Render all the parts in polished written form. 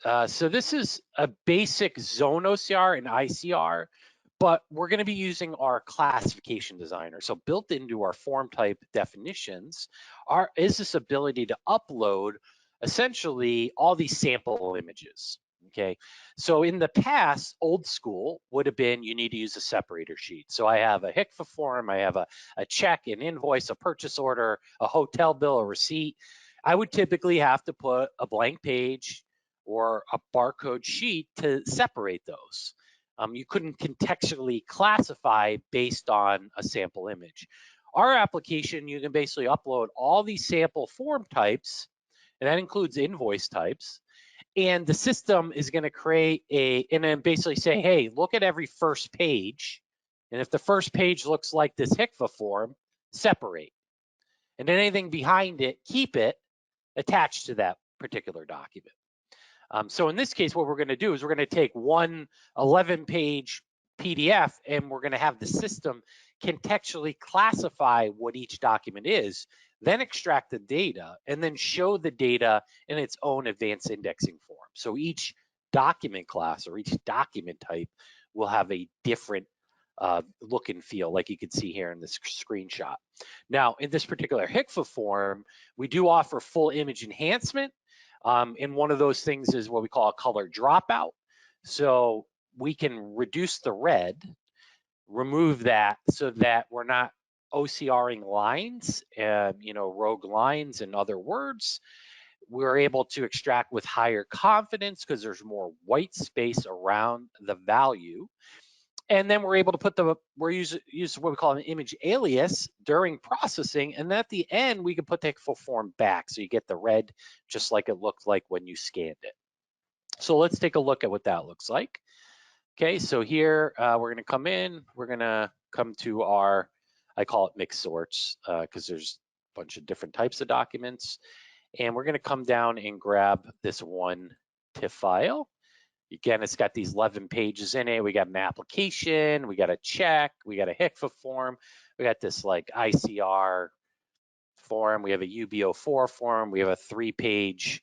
So this is a basic zone OCR and ICR, but we're going to be using our classification designer. So built into our form type definitions is this ability to upload essentially all these sample images. Okay, so in the past, old school would have been you need to use a separator sheet. So I have a HCFA form, I have a check, an invoice, a purchase order, a hotel bill, a receipt. I would typically have to put a blank page or a barcode sheet to separate those. You couldn't contextually classify based on a sample image. Our application, you can basically upload all these sample form types, and that includes invoice types, and the system is going to create and then basically say, hey, look at every first page, and if the first page looks like this HCFA form, separate. And then anything behind it, keep it attached to that particular document. So in this case, what we're going to do is we're going to take one 11-page PDF and we're going to have the system contextually classify what each document is, then extract the data, and then show the data in its own advanced indexing form. So each document class or each document type will have a different look and feel, like you can see here in this screenshot. Now, in this particular HCFA form, we do offer full image enhancement. And one of those things is what we call a color dropout. So we can reduce the red, remove that so that we're not OCRing lines, rogue lines and other words. We're able to extract with higher confidence because there's more white space around the value. And then we're able to put use what we call an image alias during processing. And at the end, we can put the HCFA form back. So you get the red just like it looked like when you scanned it. So let's take a look at what that looks like. Okay, so here we're going to come in. We're going to come to our, I call it mixed sorts because there's a bunch of different types of documents. And we're going to come down and grab this one TIFF file. Again, it's got these 11 pages in it. We got an application, we got a check, we got a HCFA form, we got this like ICR form, we have a UB04 form, we have a 3-page,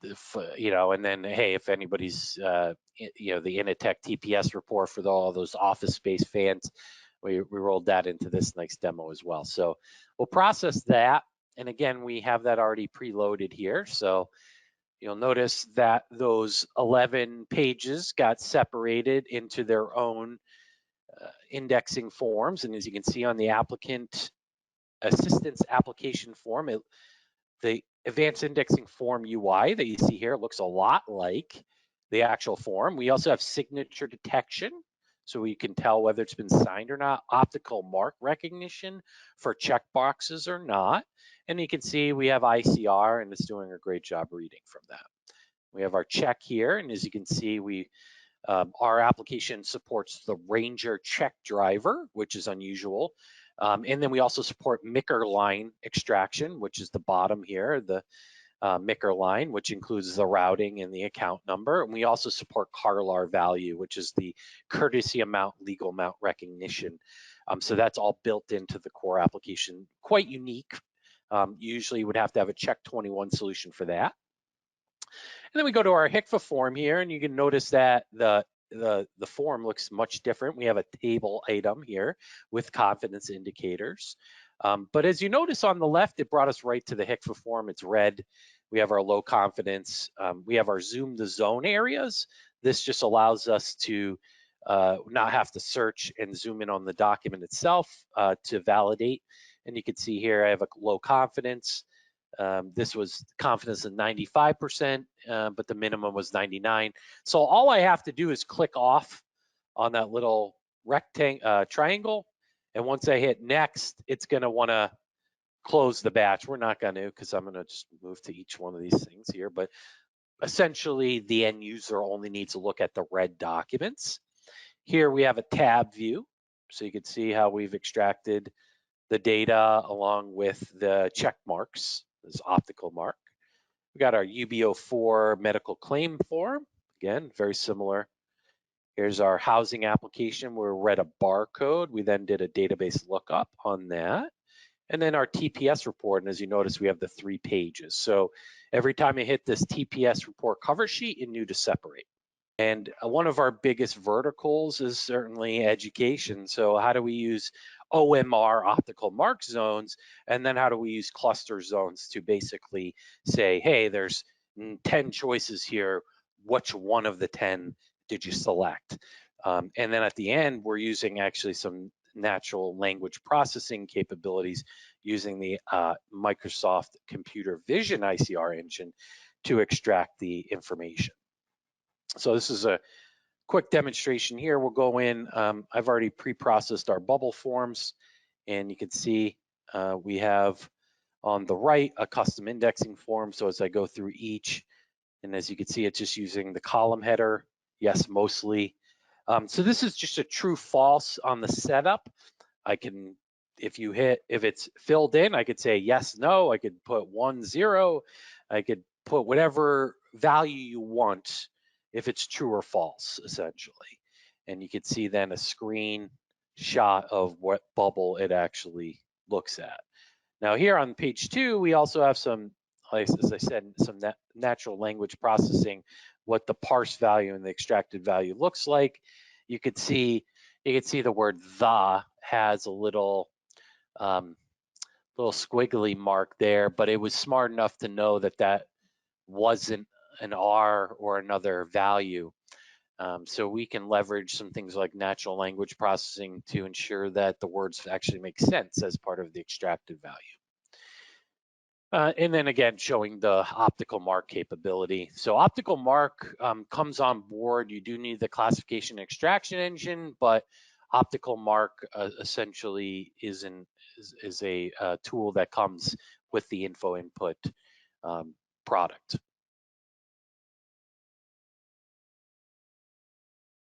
and then, hey, if anybody's, the Initech TPS report for all those Office Space fans, we rolled that into this next demo as well. So we'll process that. And again, we have that already preloaded here. So you'll notice that those 11 pages got separated into their own indexing forms. And as you can see on the applicant assistance application form, the advanced indexing form UI that you see here looks a lot like the actual form. We also have signature detection, so we can tell whether it's been signed or not, optical mark recognition for check boxes or not. And you can see we have ICR, and it's doing a great job reading from that. We have our check here, and as you can see, our application supports the Ranger check driver, which is unusual. And then we also support MICR line extraction, which is the bottom here, the MICR line, which includes the routing and the account number. And we also support CARLAR value, which is the courtesy amount, legal amount recognition. So that's all built into the core application, quite unique. Usually you would have to have a Check 21 solution for that. And then we go to our HCFA form here, and you can notice that the form looks much different. We have a table item here with confidence indicators. But as you notice on the left, it brought us right to the HCFA form. It's red. We have our low confidence. We have our zoom to zone areas. This just allows us to not have to search and zoom in on the document itself to validate. And you can see here, I have a low confidence. This was confidence of 95%, but the minimum was 99. So all I have to do is click off on that little rectangle triangle. And once I hit next, it's going to want to close the batch. We're not going to, because I'm going to just move to each one of these things here. But essentially, the end user only needs to look at the red documents. Here we have a tab view. So you can see how we've extracted the data along with the check marks, this optical mark. We got our UB04 medical claim form. Again, very similar. Here's our housing application where we read a barcode. We then did a database lookup on that. and then our TPS report. And as you notice, we have the 3 pages. So every time you hit this TPS report cover sheet, you knew to separate. And one of our biggest verticals is certainly education. So how do we use OMR, optical mark zones, and then how do we use cluster zones to basically say, hey, there's 10 choices here. Which one of the 10 did you select? And then at the end, we're using actually some natural language processing capabilities using the Microsoft Computer Vision ICR engine to extract the information. So this is a quick demonstration here. We'll go in. I've already pre-processed our bubble forms, and you can see we have on the right a custom indexing form. So as I go through each, and as you can see, it's just using the column header. Yes, mostly. So this is just a true false on the setup. I can, if it's filled in, I could say yes, no. I could put 1, 0. I could put whatever value you want if it's true or false, essentially. And you can see then a screen shot of what bubble it actually looks at. Now here on page 2, we also have some, as I said, some natural language processing, what the parse value and the extracted value looks like. You could see the word the has a little squiggly mark there, but it was smart enough to know that that wasn't an R or another value. So we can leverage some things like natural language processing to ensure that the words actually make sense as part of the extracted value. And then again, showing the optical mark capability. So optical mark comes on board. You do need the classification extraction engine, but optical mark essentially is a tool that comes with the info input product.